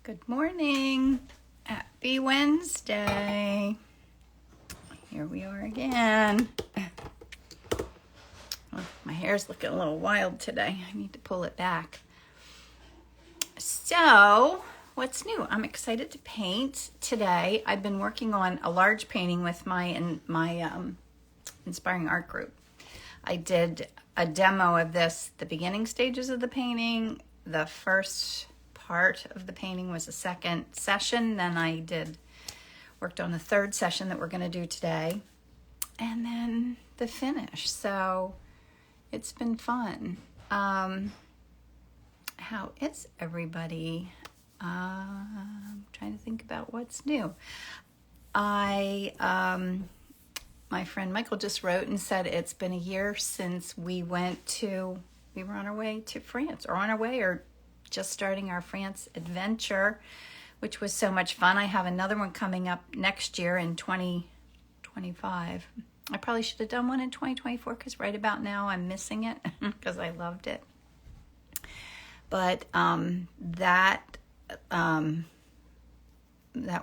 Good morning. Happy Wednesday. Here we are again. Well, my hair's looking a little wild today. I need to pull it back. So, what's new? I'm excited to paint today. I've been working on a large painting with my inspiring art group. I did a demo of this, the beginning stages of the painting. The first part of the painting was the second session. Then I worked on the third session that we're going to do today. And then the finish. So it's been fun. How is everybody? I'm trying to think about what's new. My friend Michael just wrote and said it's been a year since we were on our way to France, or just starting our France adventure, which was so much fun. I have another one coming up next year in 2025. I probably should have done one in 2024 because right about now I'm missing it because I loved it. But that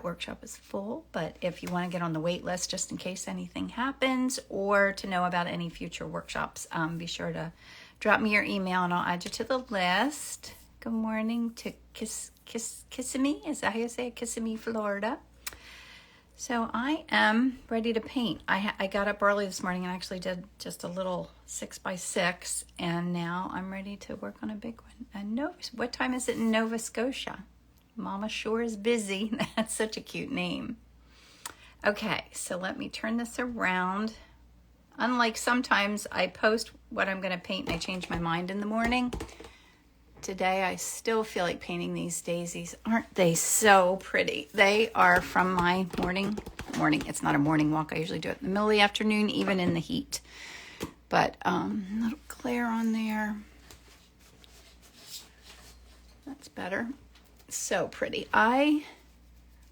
workshop is full. But if you want to get on the wait list just in case anything happens or to know about any future workshops, be sure to drop me your email and I'll add you to the list. Good morning to Kissimmee. Is that how you say it? Kissimmee, Florida. So I am ready to paint. I got up early this morning and actually did just a little 6x6, and now I'm ready to work on a big one. And what time is it in Nova Scotia? Mama sure is busy. That's such a cute name. Okay, so let me turn this around. Unlike sometimes I post what I'm going to paint and I change my mind in the morning, today I still feel like painting these daisies. Aren't they so pretty? They are from my morning. It's not a morning walk. I usually do it in the middle of the afternoon, even in the heat. But a little glare on there. That's better. So pretty. I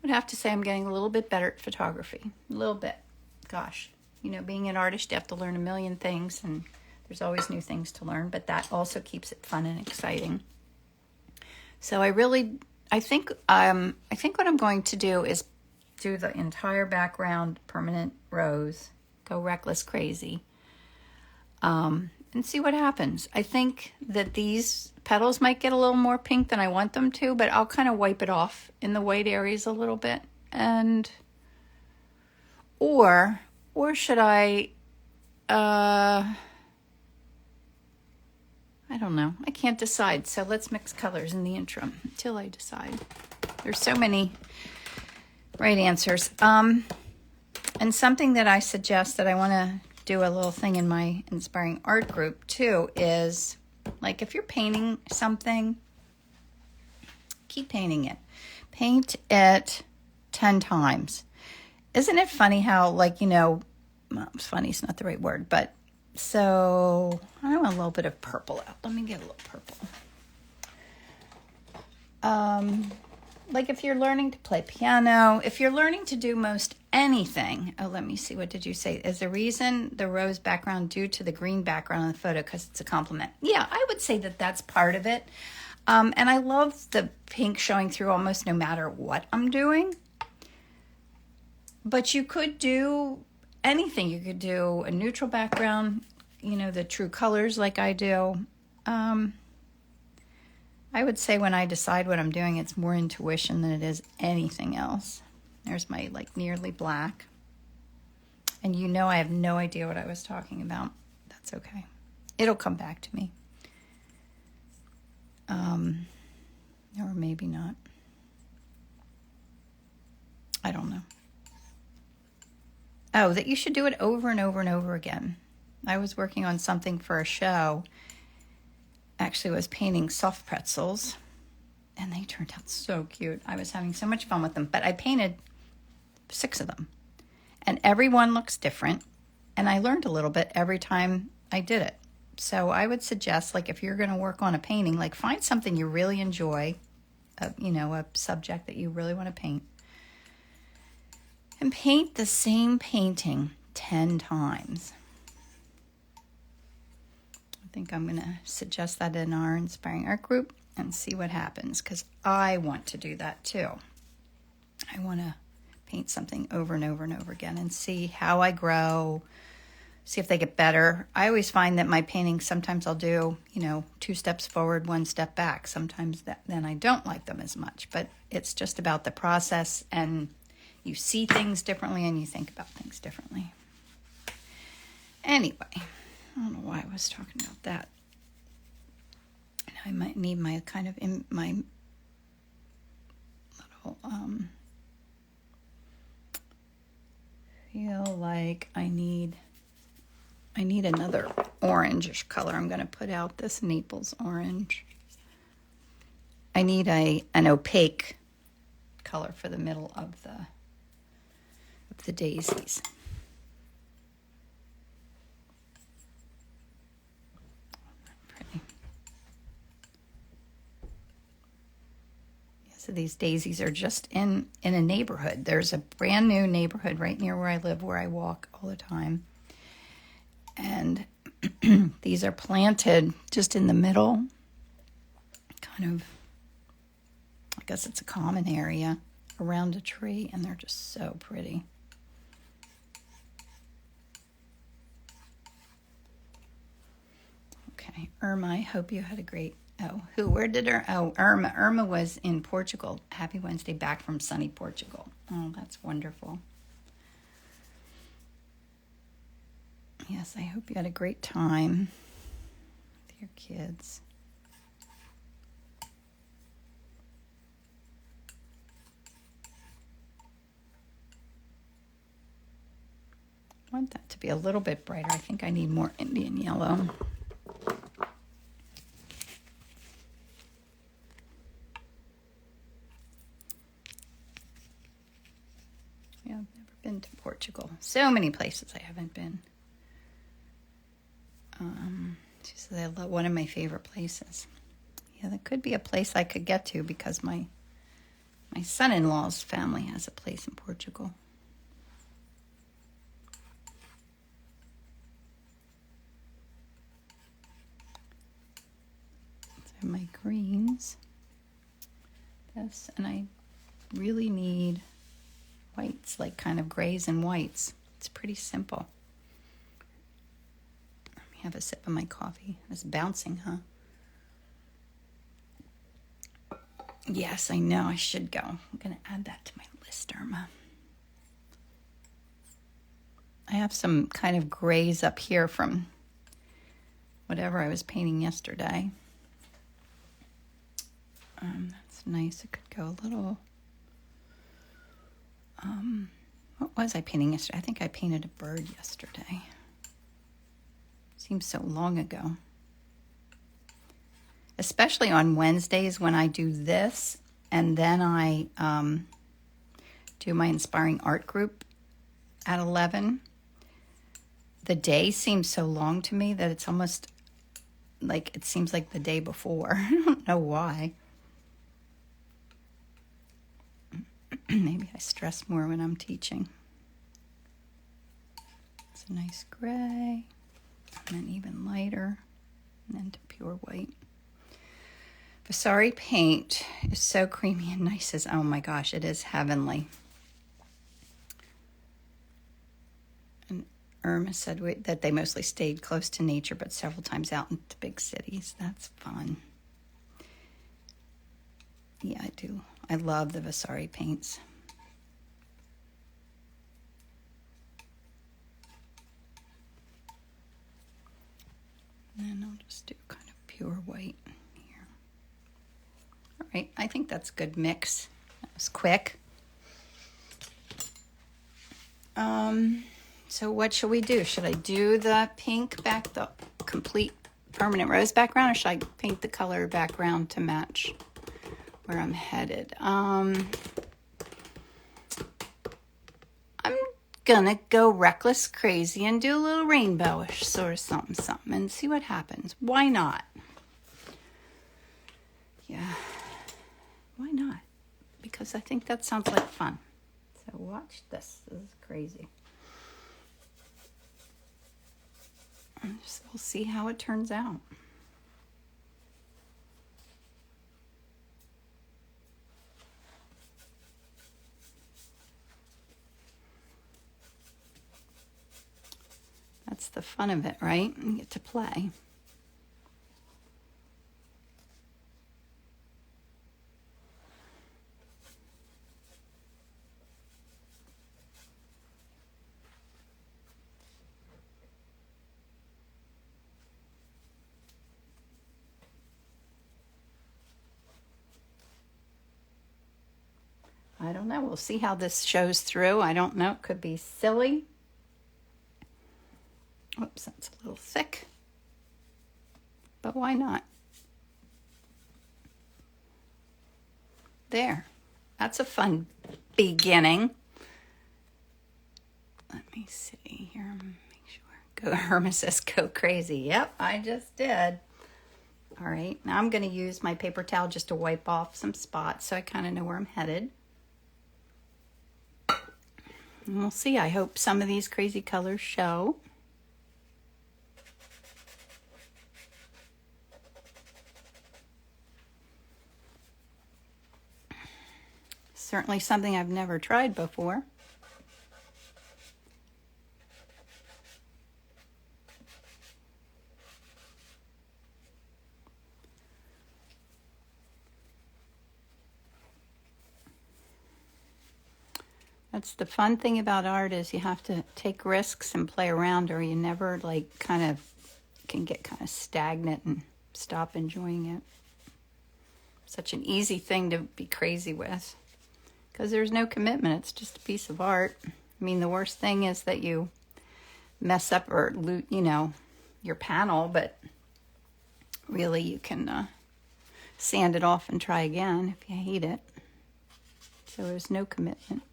would have to say I'm getting a little bit better at photography. A little bit. Gosh, being an artist, you have to learn a million things, and there's always new things to learn, but that also keeps it fun and exciting. So I think what I'm going to do is do the entire background, permanent rose, go reckless crazy, and see what happens. I think that these petals might get a little more pink than I want them to, but I'll kind of wipe it off in the white areas a little bit. Or should I don't know. I can't decide. So let's mix colors in the interim until I decide. There's so many right answers. And something that I suggest that I want to do a little thing in my inspiring art group too is, like, if you're painting something, keep painting it. Paint it 10 times. Isn't it funny how, funny is not the right word, but so I want a little bit of purple out. Let me get a little purple. If you're learning to play piano, if you're learning to do most anything. Oh, let me see. What did you say? Is the reason the rose background due to the green background on the photo because it's a compliment? Yeah, I would say that that's part of it. And I love the pink showing through almost no matter what I'm doing. But you could do anything. You could do a neutral background, the true colors like I do. I would say when I decide what I'm doing, it's more intuition than it is anything else. There's my nearly black. And I have no idea what I was talking about. That's okay. It'll come back to me. Or maybe not. I don't know. Oh, that you should do it over and over and over again. I was working on something for a show. Actually, I was painting soft pretzels, and they turned out so cute. I was having so much fun with them, but I painted 6 of them, and every one looks different, and I learned a little bit every time I did it. So I would suggest, if you're going to work on a painting, find something you really enjoy, a subject that you really want to paint, and paint the same painting 10 times. I think I'm going to suggest that in our inspiring art group. and see what happens, because I want to do that too. I want to paint something over and over and over again and see how I grow, see if they get better. I always find that my paintings, sometimes I'll do, 2 steps forward, 1 step back. Sometimes then I don't like them as much, but it's just about the process, and you see things differently and you think about things differently. Anyway, I don't know why I was talking about that. I might need my my little, feel like I need another orangish color. I'm going to put out this Naples orange. I need an opaque color for the middle of the daisies. Pretty. Yeah, so these daisies are just in a neighborhood. There's a brand new neighborhood right near where I live, where I walk all the time. And these are planted just in the middle, kind of, I guess it's a common area around a tree, and they're just so pretty. Okay, Irma, I hope you had a great, Irma. Irma was in Portugal. Happy Wednesday, back from sunny Portugal. Oh, that's wonderful. Yes, I hope you had a great time with your kids. I want that to be a little bit brighter. I think I need more Indian yellow. Yeah, I've never been to Portugal. So many places I haven't been. She said I love one of my favorite places. Yeah, that could be a place I could get to, because my son-in-law's family has a place in Portugal. So my greens. This, and I really need whites, like kind of grays and whites. It's pretty simple. Have a sip of my coffee. It's bouncing, huh? Yes, I know. I should go. I'm going to add that to my list, Irma. I have some kind of grays up here from whatever I was painting yesterday. That's nice. It could go a little... what was I painting yesterday? I think I painted a bird yesterday. Seems so long ago. Especially on Wednesdays when I do this, and then I do my inspiring art group at 11. The day seems so long to me that it's almost like it seems like the day before. I don't know why. Maybe I stress more when I'm teaching. It's a nice gray. And then even lighter, and then to pure white. Vasari paint is so creamy and nice. Oh my gosh, it is heavenly. And Irma said that they mostly stayed close to nature, but several times out into big cities. That's fun. Yeah, I do. I love the Vasari paints. And I'll just do kind of pure white here. All right, I think that's a good mix. That was quick. So what should we do? Should I do the pink back, the complete permanent rose background, or should I paint the color background to match where I'm headed? I'm gonna go reckless crazy and do a little rainbowish sort of something and see what happens. Why not? Yeah, why not? Because I think that sounds like fun. So watch this. This is crazy. We'll see how it turns out. the fun of it, right? You get to play. I don't know. We'll see how this shows through. I don't know. It could be silly. Oops, that's a little thick. But why not? There. That's a fun beginning. Let me see here. Make sure. Go, Herma says, go crazy. Yep, I just did. All right. Now I'm going to use my paper towel just to wipe off some spots so I kind of know where I'm headed. And we'll see. I hope some of these crazy colors show. Certainly something I've never tried before. That's the fun thing about art, is you have to take risks and play around, or you never like kind of can get kind of stagnant and stop enjoying it. Such an easy thing to be crazy with, because there's no commitment. It's just a piece of art. I mean, the worst thing is that you mess up or loot, you know, your panel, but really you can sand it off and try again if you hate it. So there's no commitment.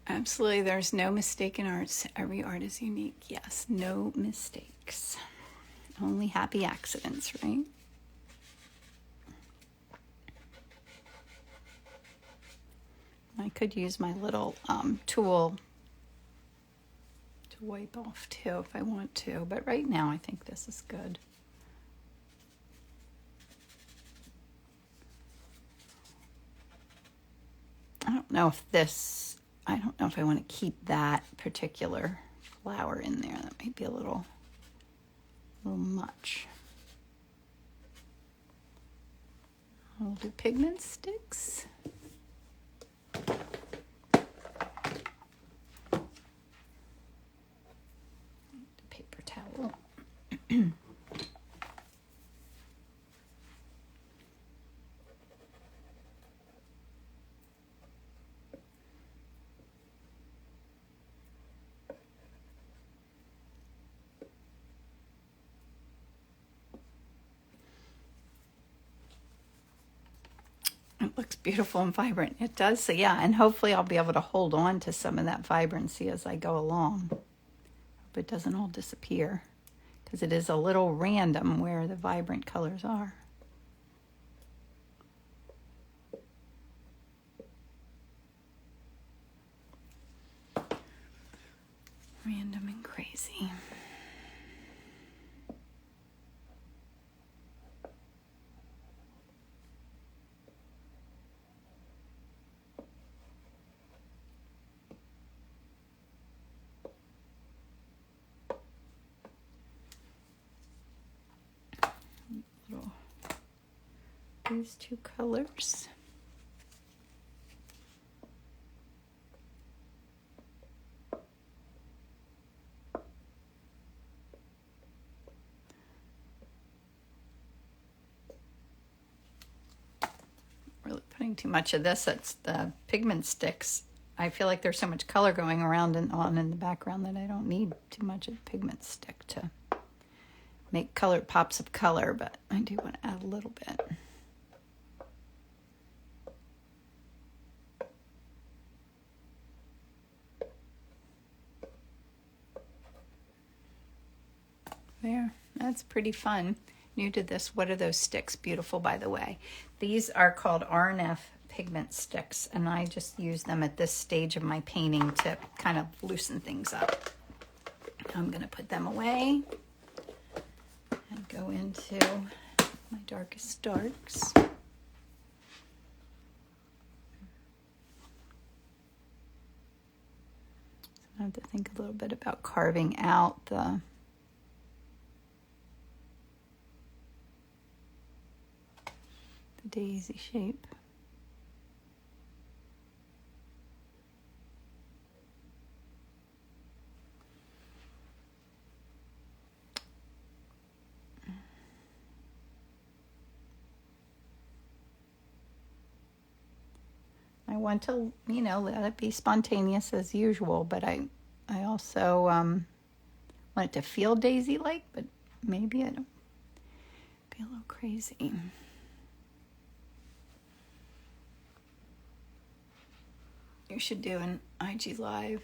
Absolutely, there's no mistake in arts. Every art is unique. Yes, no mistakes. Only happy accidents, right? I could use my little tool to wipe off too if I want to, but right now I think this is good. I don't know if I want to keep that particular flower in there. That might be a little much. I'll do pigment sticks. Paper towel. It looks beautiful and vibrant. It does. So yeah, and hopefully I'll be able to hold on to some of that vibrancy as I go along. Hope it doesn't all disappear, because it is a little random where the vibrant colors are. Random and crazy. These two colors. Really putting too much of this. That's the pigment sticks. I feel like there's so much color going around and on in the background that I don't need too much of the pigment stick to make colored pops of color, but I do want to add a little bit. There, that's pretty fun. New to this, what are those sticks? Beautiful, by the way. These are called R&F pigment sticks, and I just use them at this stage of my painting to kind of loosen things up. I'm going to put them away and go into my darkest darks. I have to think a little bit about carving out the daisy shape. I want to, let it be spontaneous as usual, but I also want it to feel daisy-like, but maybe it'll be a little crazy. You should do an IG Live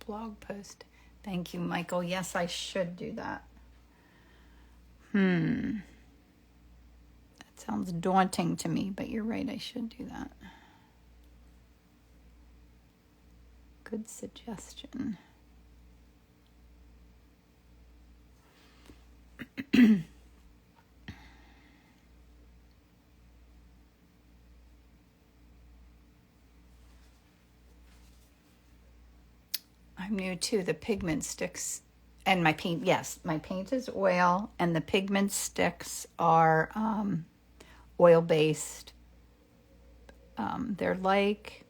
blog post. Thank you, Michael. Yes, I should do that. That sounds daunting to me, but you're right, I should do that. Good suggestion. I'm new to the pigment sticks and my paint. Yes, my paint is oil and the pigment sticks are oil-based. They're like,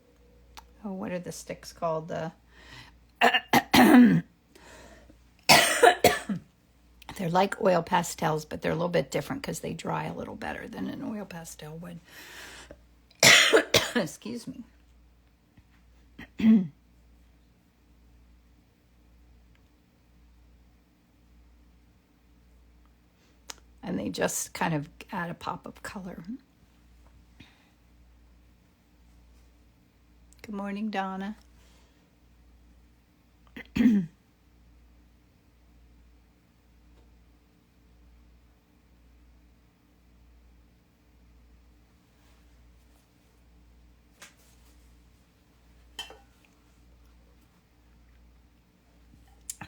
what are the sticks called? They're like oil pastels, but they're a little bit different because they dry a little better than an oil pastel would. Excuse me. And they just kind of add a pop of color. Good morning, Donna. When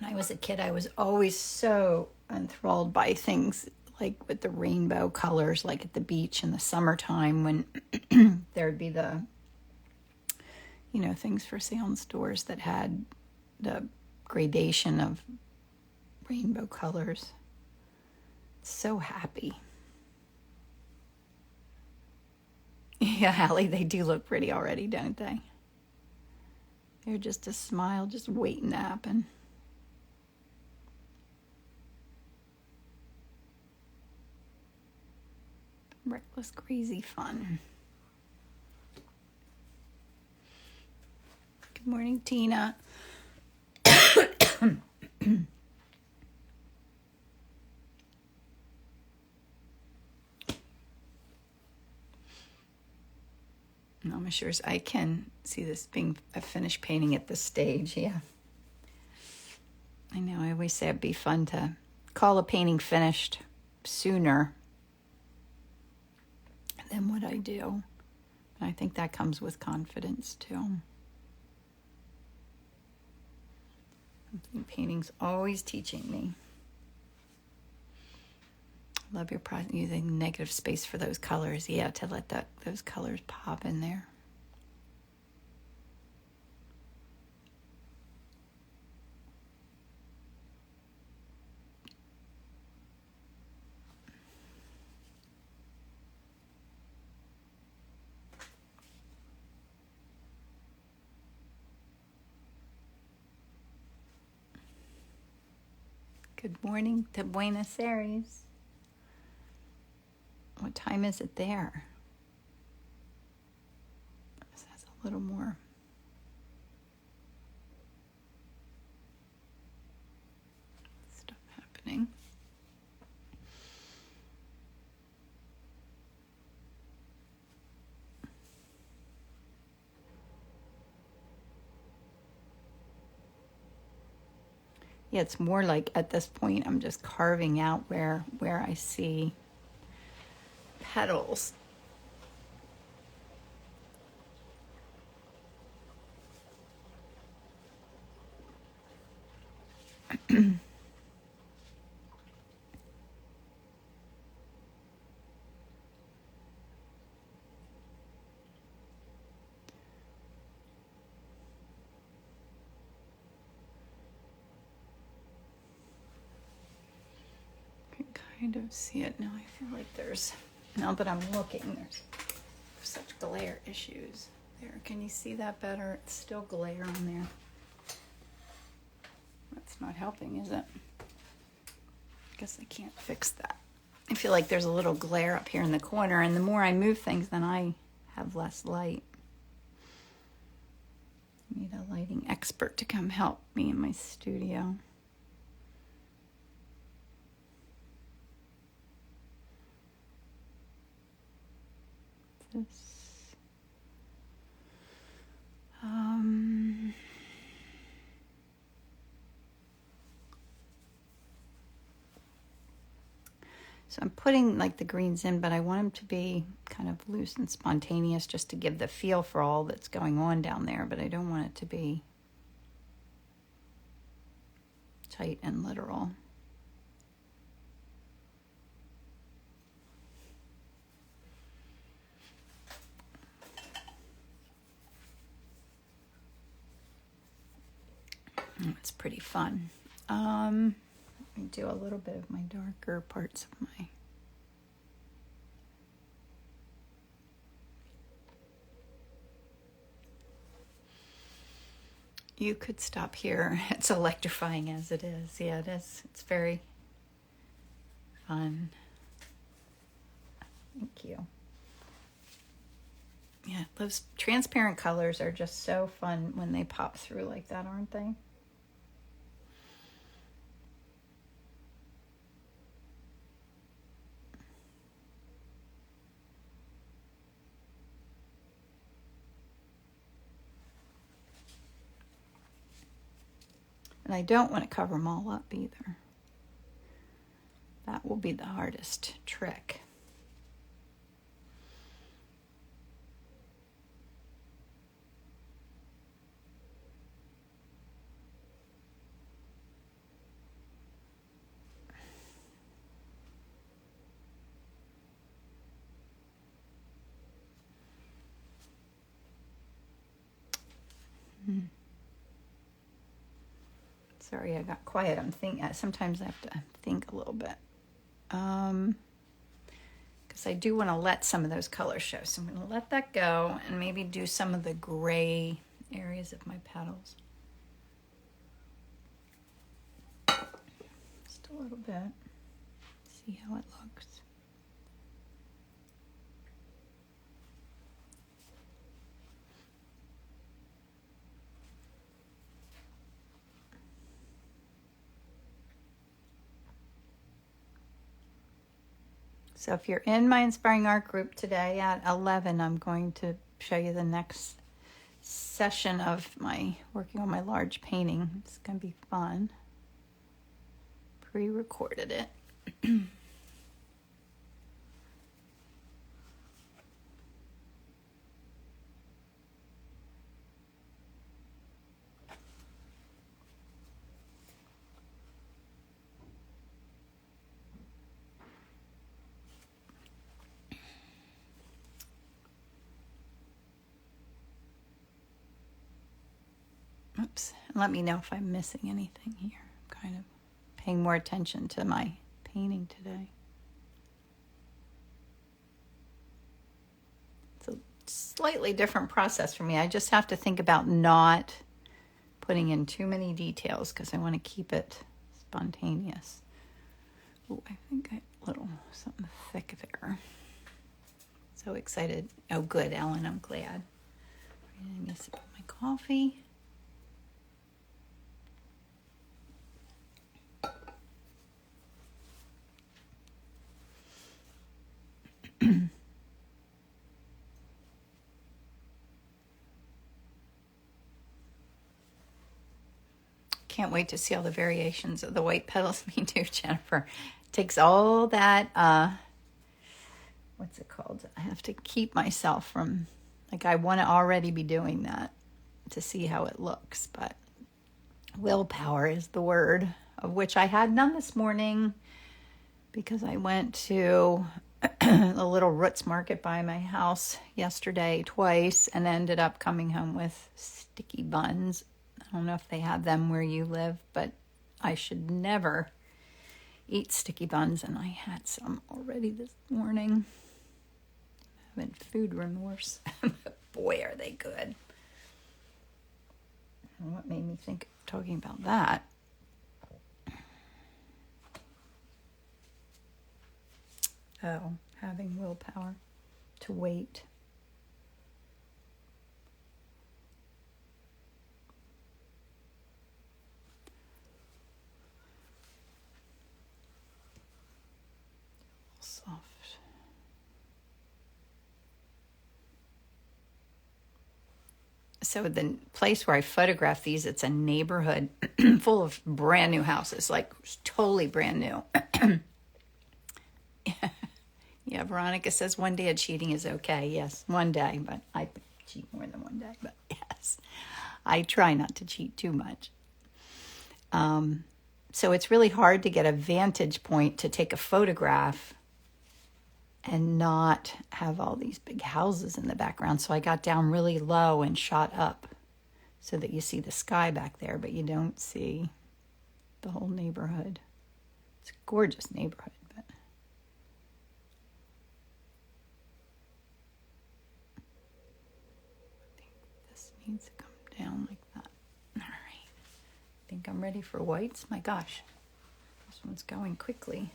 I was a kid, I was always so enthralled by things like with the rainbow colors, like at the beach in the summertime when there'd be the, things for sale in stores that had the gradation of rainbow colors. So happy. Yeah, Hallie, they do look pretty already, don't they? They're just a smile, just waiting to happen. Reckless, crazy fun. Good morning, Tina. Mama assures I can see this being a finished painting at this stage, yeah. I know, I always say it'd be fun to call a painting finished sooner than what I do. And I think that comes with confidence too. I think painting's always teaching me. Love your process using negative space for those colors. Yeah, to let those colors pop in there. Good morning to Buenos Aires. What time is it there? This has a little more. Stuff happening. Yeah, it's more like at this point I'm just carving out where I see petals. Kind of see it now. I feel like now that I'm looking, there's such glare issues there. Can you see that better? It's still glare on there. That's not helping, is it? Guess I can't fix that. I feel like there's a little glare up here in the corner, and the more I move things, then I have less light. I need a lighting expert to come help me in my studio. So I'm putting like the greens in, but I want them to be kind of loose and spontaneous just to give the feel for all that's going on down there, but I don't want it to be tight and literal. It's pretty fun. Let me do a little bit of my darker parts of my... You could stop here. It's electrifying as it is. Yeah, it is. It's very fun. Thank you. Yeah, those transparent colors are just so fun when they pop through like that, aren't they? And I don't want to cover them all up either. That will be the hardest trick. Sorry, I got quiet. I'm thinking. Sometimes I have to think a little bit, because I do want to let some of those colors show. So I'm going to let that go and maybe do some of the gray areas of my petals. Just a little bit. See how it looks. So if you're in my Inspiring Art group today at 11, I'm going to show you the next session of my working on my large painting. It's going to be fun. Pre-recorded it. Oops. Let me know if I'm missing anything here. I'm kind of paying more attention to my painting today. It's a slightly different process for me. I just have to think about not putting in too many details because I want to keep it spontaneous. Oh, I think I a little something thick there. So excited. Oh, good, Ellen. I'm glad. I need to sip my coffee. can't wait to see all the variations of the white petals. Me too, Jennifer. Takes all that, what's it called? I have to keep myself from, like, I want to already be doing that to see how it looks, but willpower is the word, of which I had none this morning because I went to a little roots market by my house yesterday twice and ended up coming home with sticky buns. I don't know if they have them where you live, but I should never eat sticky buns, and I had some already this morning. I'm having food remorse. Boy, are they good. What made me think of talking about that? Oh, having willpower to wait. Soft. So the place where I photographed these, it's a neighborhood full of brand new houses, like totally brand new. Yeah, Veronica says one day of cheating is okay. Yes, one day, but I cheat more than one day. But yes, I try not to cheat too much. So it's really hard to get a vantage point to take a photograph and not have all these big houses in the background. So I got down really low and shot up so that you see the sky back there, but you don't see the whole neighborhood. It's a gorgeous neighborhood, but I think this needs to come down like that. All right. I think I'm ready for whites. My gosh, this one's going quickly.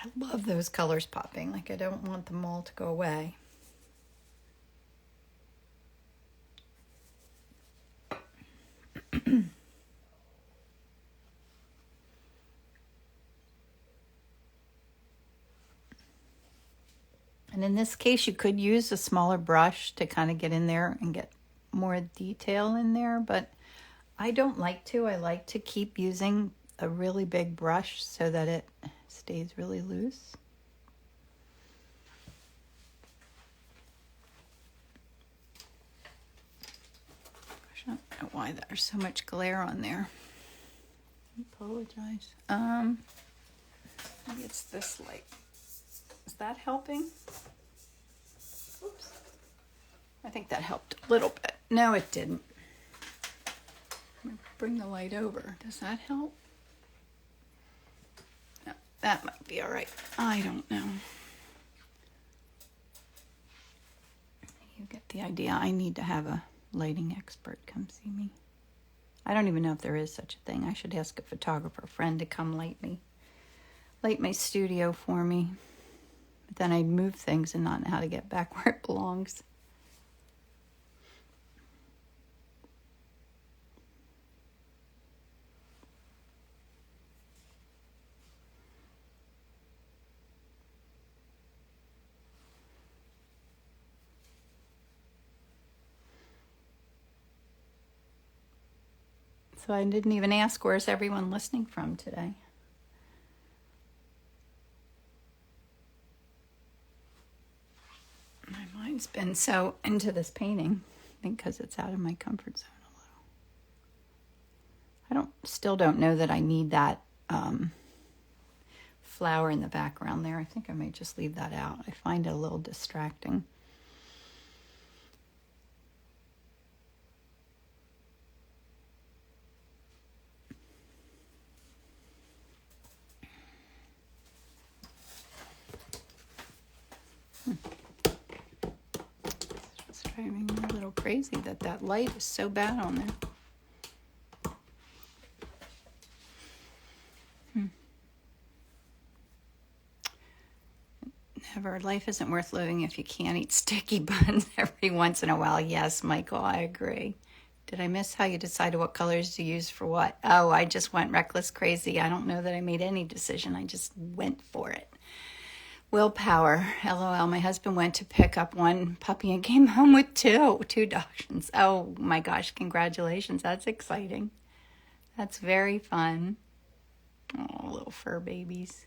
I love those colors popping. Like, I don't want them all to go away. And in this case, you could use a smaller brush to kind of get in there and get more detail in there, but I don't like to. I like to keep using a really big brush so that it stays really loose. Gosh, I don't know why there's so much glare on there. I apologize. Maybe it's this light. Is that helping? Oops. I think that helped a little bit. No, it didn't. I'm gonna bring the light over. Does that help? No, that might be all right. I don't know. You get the idea. I need to have a lighting expert come see me. I don't even know if there is such a thing. I should ask a photographer friend to come light my studio for me. But then I'd move things and not know how to get back where it belongs. So I didn't even ask, where's everyone listening from today? My mind's been so into this painting, I think because it's out of my comfort zone a little. Still don't know that I need that flower in the background there. I think I might just leave that out. I find it a little distracting. It's driving me a little crazy that light is so bad on there. Never. Life isn't worth living if you can't eat sticky buns every once in a while. Yes, Michael, I agree. Did I miss how you decided what colors to use for what? Oh, I just went reckless crazy. I don't know that I made any decision. I just went for it. Willpower. LOL. My husband went to pick up one puppy and came home with two dachshunds. Oh my gosh, congratulations. That's exciting. That's very fun. Oh, little fur babies.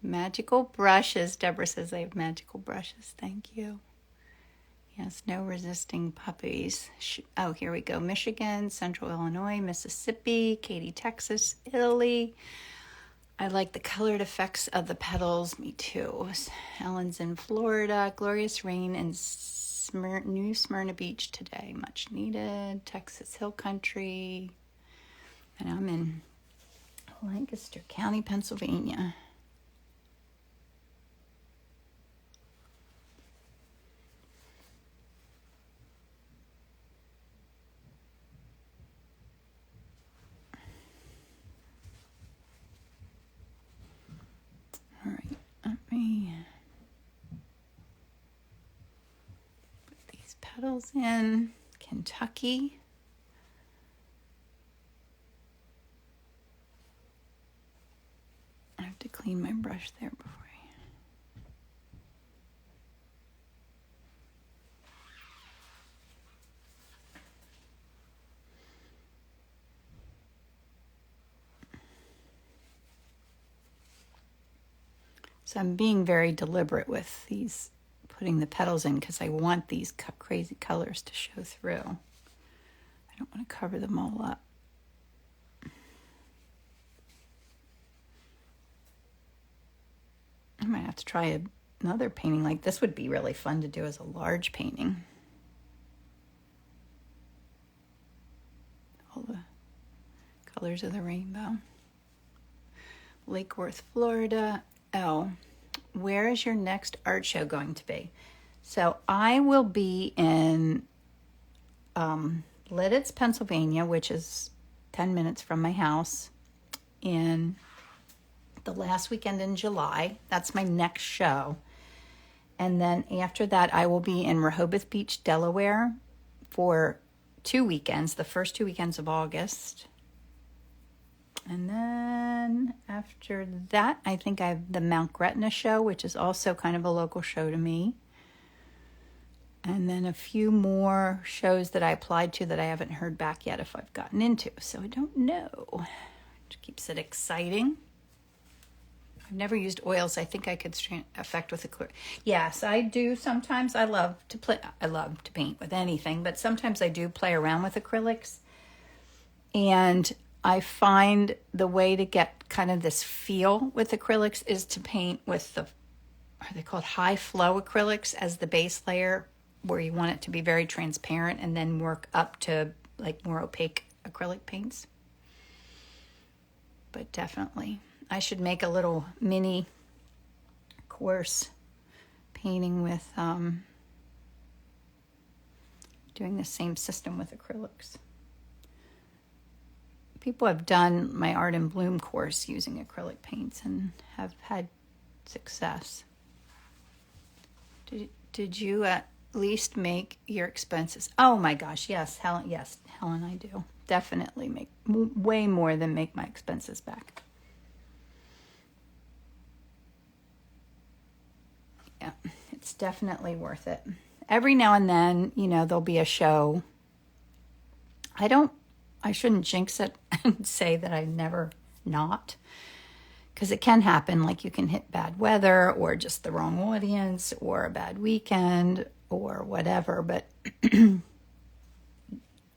Magical brushes. Deborah says they have magical brushes. Thank you. Yes, no resisting puppies. Oh, here we go. Michigan, Central Illinois, Mississippi, Katy, Texas, Italy. I like the colored effects of the petals. Me too. Ellen's in Florida. Glorious rain in New Smyrna Beach today. Much needed. Texas Hill Country. And I'm in Lancaster County, Pennsylvania. All right, let me put these petals in. Kentucky. I have to clean my brush there before So I'm being very deliberate with these, putting the petals in because I want these crazy colors to show through. I don't want to cover them all up. I might have to try another painting like this. Would be really fun to do as a large painting. All the colors of the rainbow. Lake Worth, Florida. Oh, where is your next art show going to be? So I will be in Lidditz, Pennsylvania, which is 10 minutes from my house, in the last weekend in July. That's my next show. And then after that, I will be in Rehoboth Beach, Delaware for 2 weekends, the first 2 weekends of August. And then after that, I think I have the Mount Gretna show, which is also kind of a local show to me. And then a few more shows that I applied to that I haven't heard back yet if I've gotten into. So I don't know. Which keeps it exciting. I've never used oils. I think I could effect with acrylic. Yes, I do sometimes. I love to paint with anything, but sometimes I do play around with acrylics. And I find the way to get kind of this feel with acrylics is to paint with are they called high flow acrylics as the base layer, where you want it to be very transparent, and then work up to like more opaque acrylic paints. But definitely, I should make a little mini course painting with doing the same system with acrylics. People have done my Art in Bloom course using acrylic paints and have had success. Did you at least make your expenses? Oh my gosh, yes, Helen. Yes, Helen, I do. Definitely make way more than make my expenses back. Yeah, it's definitely worth it. Every now and then, there'll be a show. I shouldn't jinx it and say that I never not, because it can happen. Like you can hit bad weather or just the wrong audience or a bad weekend or whatever, but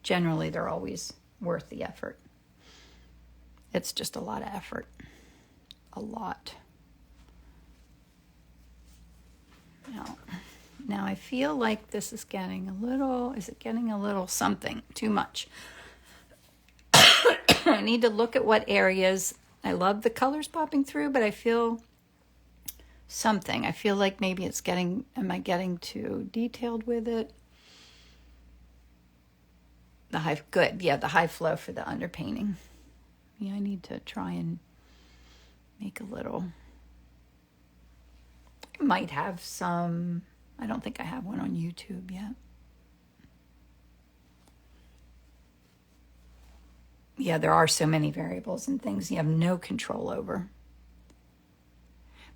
generally they're always worth the effort. It's just a lot of effort. A lot. Now I feel like this is getting a little something too much? I need to look at what areas. I love the colors popping through, but I feel something. I feel like maybe am I getting too detailed with it? The high flow for the underpainting. Yeah, I need to try and make a little. I might have some. I don't think I have one on YouTube yet. Yeah, there are so many variables and things you have no control over.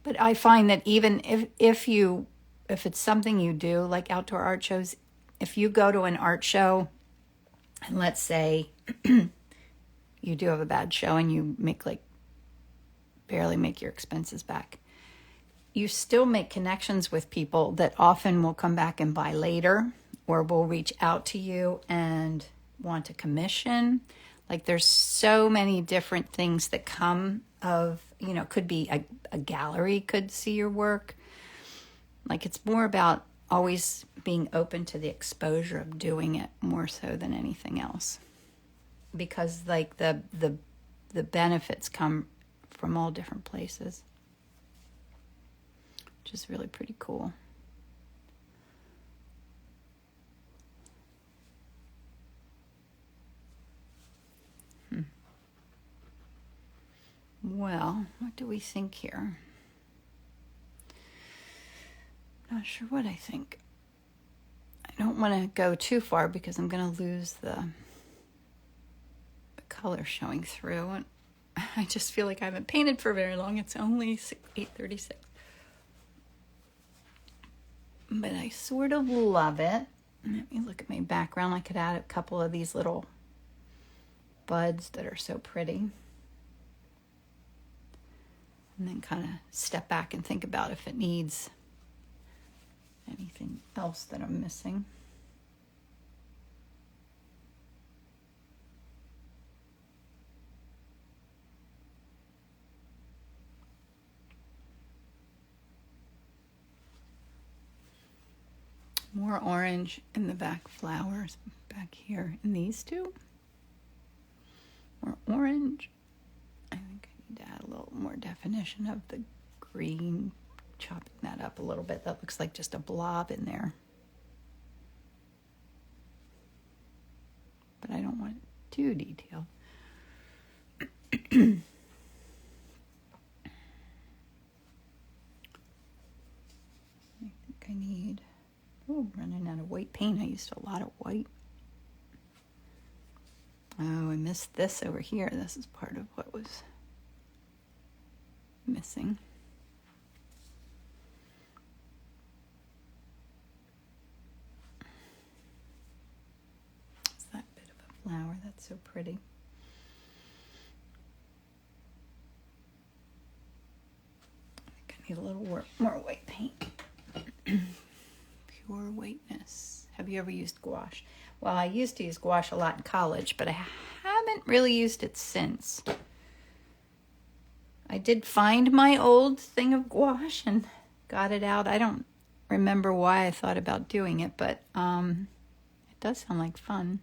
But I find that even if it's something you do, like outdoor art shows, if you go to an art show and let's say you do have a bad show and you barely make your expenses back, you still make connections with people that often will come back and buy later or will reach out to you and want to commission. Like there's so many different things that come of, could be a gallery could see your work. Like it's more about always being open to the exposure of doing it more so than anything else. Because like the benefits come from all different places, which is really pretty cool. Well, what do we think here? Not sure what I think. I don't want to go too far because I'm going to lose the color showing through. And I just feel like I haven't painted for very long. It's only 8:36. But I sort of love it. Let me look at my background. I could add a couple of these little buds that are so pretty. And then kind of step back and think about if it needs anything else that I'm missing. More orange in the back flowers back here. And these two. More orange. I think I need to add a little more definition of the green. Chopping that up a little bit. That looks like just a blob in there. But I don't want it too detailed. I think I need... Oh, I'm running out of white paint. I used a lot of white. Oh, I missed this over here. This is part of what was missing. It's that bit of a flower. That's so pretty. I think I need a little more white paint. Pure whiteness. Have you ever used gouache? Well, I used to use gouache a lot in college, but I haven't really used it since. I did find my old thing of gouache and got it out. I don't remember why I thought about doing it, but it does sound like fun.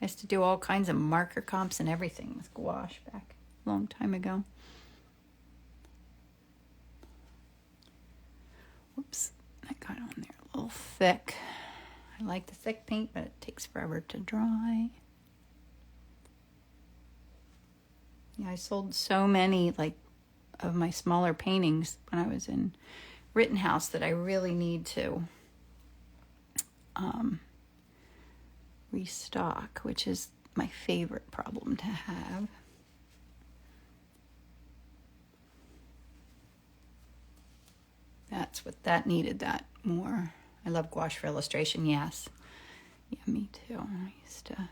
I used to do all kinds of marker comps and everything with gouache back a long time ago. Whoops, that got on there a little thick. I like the thick paint, but it takes forever to dry. Yeah, I sold so many of my smaller paintings when I was in Rittenhouse that I really need to restock, which is my favorite problem to have. That's what that needed, that more. I love gouache for illustration, yes. Yeah, me too. I used to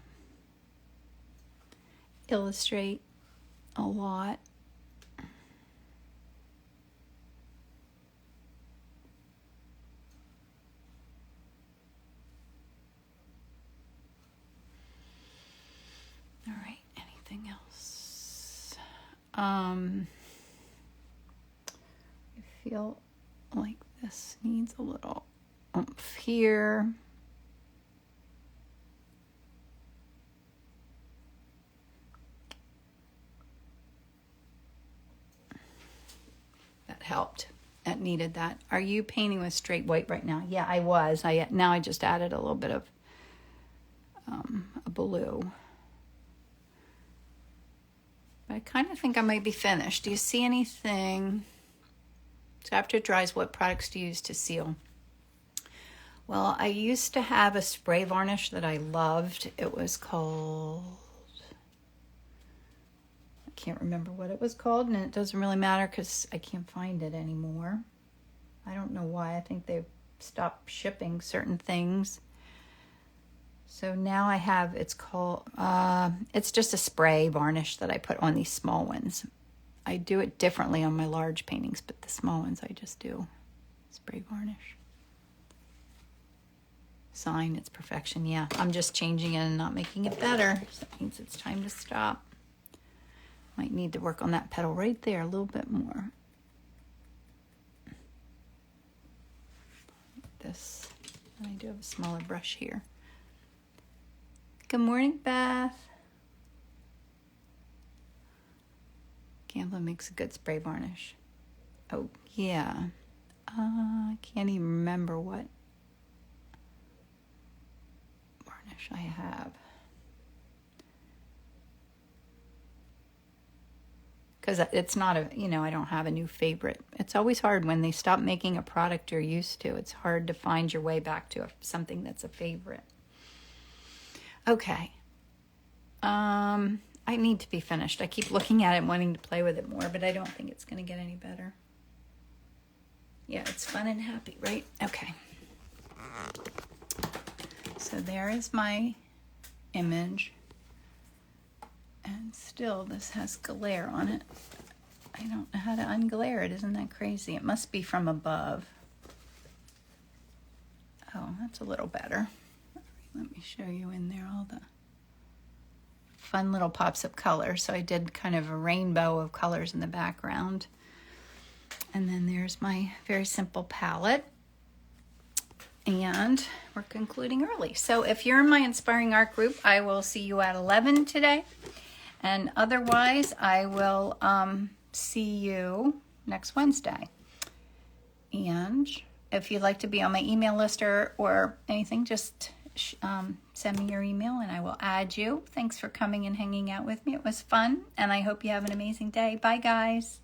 illustrate a lot. All right, anything else? I feel like this needs a little oomph here. That helped. That needed that. Are you painting with straight white right now? Yeah, I was. Now I just added a little bit of a blue. But I kind of think I might be finished. Do you see anything? So after it dries, what products do you use to seal? Well, I used to have a spray varnish that I loved. It was called, can't remember what it was called, and it doesn't really matter because I can't find it anymore. I don't know why. I think they've stopped shipping certain things. So now I have, it's called, it's just a spray varnish that I put on these small ones. I do it differently on my large paintings, but the small ones I just do spray varnish. Sign, it's perfection. Yeah, I'm just changing it and not making it better. So that means it's time to stop. Might need to work on that petal right there a little bit more. Like this. And I do have a smaller brush here. Good morning, Beth. Gambler makes a good spray varnish. Oh, yeah. I can't even remember what varnish I have. Because it's not a, I don't have a new favorite. It's always hard when they stop making a product you're used to. It's hard to find your way back to something that's a favorite. Okay. I need to be finished. I keep looking at it and wanting to play with it more, but I don't think it's going to get any better. Yeah, it's fun and happy, right? Okay. So there is my image. And still, this has glare on it. I don't know how to unglare it. Isn't that crazy? It must be from above. Oh, that's a little better. Let me show you in there all the fun little pops of color. So I did kind of a rainbow of colors in the background. And then there's my very simple palette. And we're concluding early. So if you're in my Inspiring Art group, I will see you at 11 today. And otherwise, I will see you next Wednesday. And if you'd like to be on my email list or anything, just send me your email and I will add you. Thanks for coming and hanging out with me. It was fun, and I hope you have an amazing day. Bye, guys.